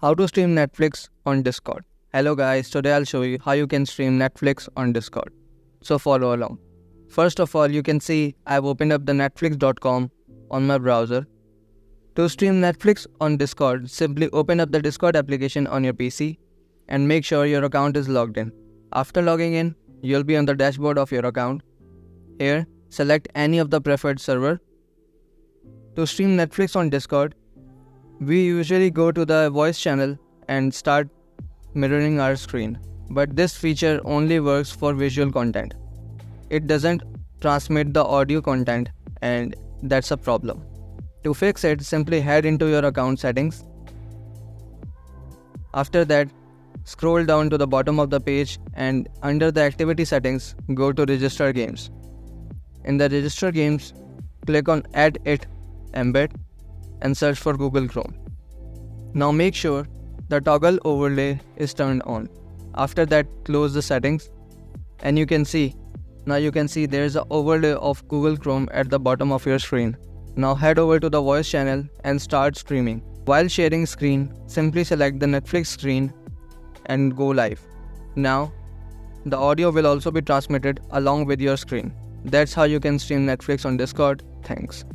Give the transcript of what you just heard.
How to stream Netflix on Discord. Hello guys, today I'll show you how you can stream Netflix on Discord. So follow along. First of all, you can see I've opened up the netflix.com on my browser. To stream Netflix on Discord, simply open up the Discord application on your PC and make sure your account is logged in. After logging in, you'll be on the dashboard of your account. Here, select any of the preferred server. To stream Netflix on Discord, we usually go to the voice channel and start mirroring our screen. But this feature only works for visual content. It doesn't transmit the audio content, and that's a problem. To fix it, simply head into your account settings. After that, scroll down to the bottom of the page and under the activity settings, go to register games. In the register games, click on add it embed and search for Google Chrome. Now make sure the toggle overlay is turned on. After that, close the settings and you can see there is an overlay of Google Chrome at the bottom of your screen. Now head over to the voice channel and start streaming. While sharing screen, simply select the Netflix screen and go live. Now, the audio will also be transmitted along with your screen. That's how you can stream Netflix on Discord. Thanks.